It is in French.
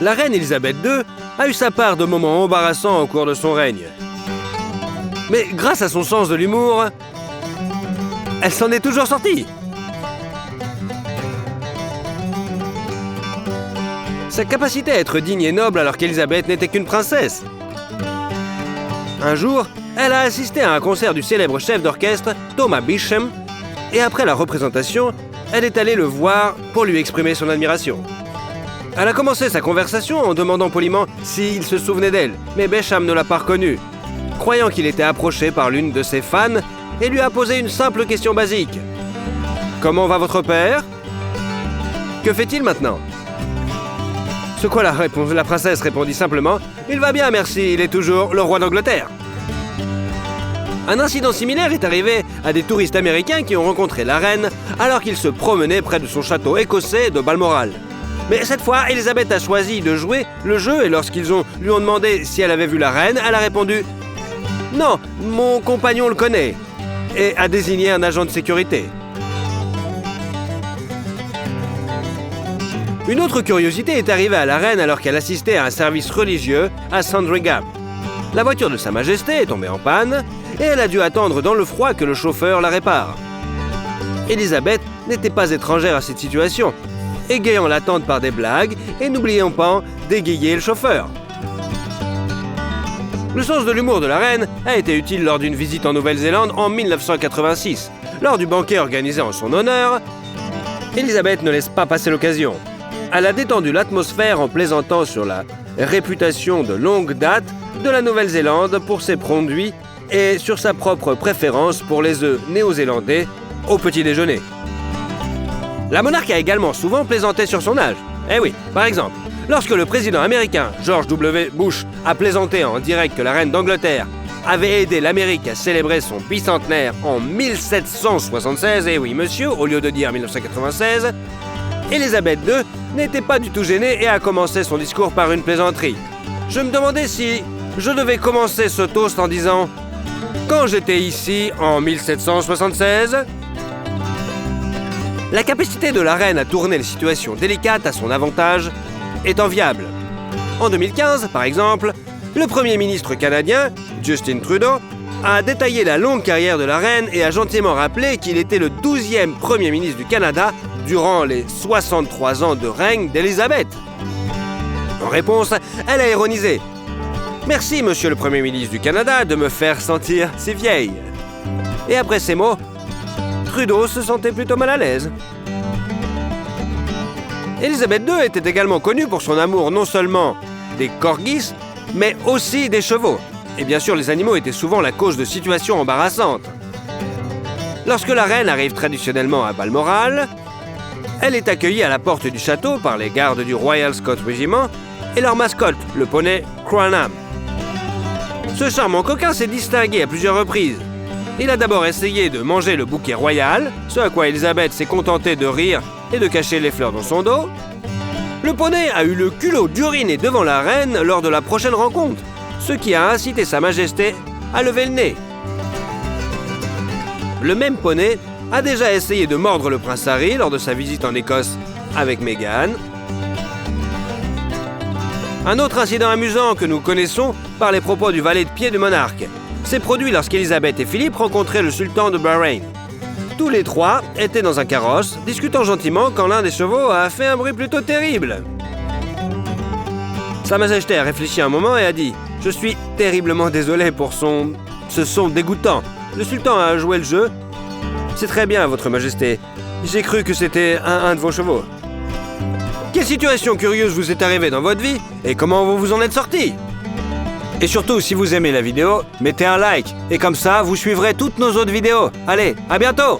La reine Elisabeth II a eu sa part de moments embarrassants au cours de son règne. Mais grâce à son sens de l'humour, elle s'en est toujours sortie. Sa capacité à être digne et noble alors qu'Elisabeth n'était qu'une princesse. Un jour, elle a assisté à un concert du célèbre chef d'orchestre Thomas Beecham, et après la représentation, elle est allée le voir pour lui exprimer son admiration. Elle a commencé sa conversation en demandant poliment s'il se souvenait d'elle, mais Beecham ne l'a pas reconnu, croyant qu'il était approché par l'une de ses fans et lui a posé une simple question basique. « Comment va votre père ? Que fait-il maintenant ?» Ce quoi la princesse répondit simplement « Il va bien, merci, il est toujours le roi d'Angleterre. » Un incident similaire est arrivé à des touristes américains qui ont rencontré la reine alors qu'ils se promenaient près de son château écossais de Balmoral. Mais cette fois, Elisabeth a choisi de jouer le jeu et lorsqu'ils lui ont demandé si elle avait vu la reine, elle a répondu « Non, mon compagnon le connaît » et a désigné un agent de sécurité. Une autre curiosité est arrivée à la reine alors qu'elle assistait à un service religieux à Sandringham. La voiture de Sa Majesté est tombée en panne et elle a dû attendre dans le froid que le chauffeur la répare. Elisabeth n'était pas étrangère à cette situation, égayant l'attente par des blagues et n'oubliant pas d'égayer le chauffeur. Le sens de l'humour de la reine a été utile lors d'une visite en Nouvelle-Zélande en 1986. Lors du banquet organisé en son honneur, Elisabeth ne laisse pas passer l'occasion. Elle a détendu l'atmosphère en plaisantant sur la réputation de longue date de la Nouvelle-Zélande pour ses produits et sur sa propre préférence pour les œufs néo-zélandais au petit déjeuner. La monarque a également souvent plaisanté sur son âge. Eh oui, par exemple, lorsque le président américain George W. Bush a plaisanté en direct que la reine d'Angleterre avait aidé l'Amérique à célébrer son bicentenaire en 1776, eh oui monsieur, au lieu de dire 1996, Elisabeth II n'était pas du tout gênée et a commencé son discours par une plaisanterie. Je me demandais si je devais commencer ce toast en disant « Quand j'étais ici en 1776 », la capacité de la reine à tourner les situations délicates à son avantage est enviable. En 2015, par exemple, le Premier ministre canadien, Justin Trudeau, a détaillé la longue carrière de la reine et a gentiment rappelé qu'il était le 12e Premier ministre du Canada durant les 63 ans de règne d'Élisabeth. En réponse, elle a ironisé. « Merci, monsieur le Premier ministre du Canada, de me faire sentir si vieille. » Et après ces mots, Trudeau se sentait plutôt mal à l'aise. Elisabeth II était également connue pour son amour non seulement des corgis, mais aussi des chevaux. Et bien sûr, les animaux étaient souvent la cause de situations embarrassantes. Lorsque la reine arrive traditionnellement à Balmoral, elle est accueillie à la porte du château par les gardes du Royal Scots Regiment et leur mascotte, le poney Cranham. Ce charmant coquin s'est distingué à plusieurs reprises. Il a d'abord essayé de manger le bouquet royal, ce à quoi Elisabeth s'est contentée de rire et de cacher les fleurs dans son dos. Le poney a eu le culot d'uriner devant la reine lors de la prochaine rencontre, ce qui a incité Sa Majesté à lever le nez. Le même poney a déjà essayé de mordre le prince Harry lors de sa visite en Écosse avec Meghan. Un autre incident amusant que nous connaissons par les propos du valet de pied du monarque s'est produit lorsqu'Elisabeth et Philippe rencontraient le sultan de Bahreïn. Tous les trois étaient dans un carrosse, discutant gentiment quand l'un des chevaux a fait un bruit plutôt terrible. Sa Majesté a réfléchi un moment et a dit « Je suis terriblement désolé pour ce son dégoûtant. Le sultan a joué le jeu. C'est très bien, Votre Majesté. J'ai cru que c'était un de vos chevaux. » Quelle situation curieuse vous est arrivée dans votre vie et comment vous vous en êtes sorti? Et surtout, si vous aimez la vidéo, mettez un like et comme ça, vous suivrez toutes nos autres vidéos. Allez, à bientôt!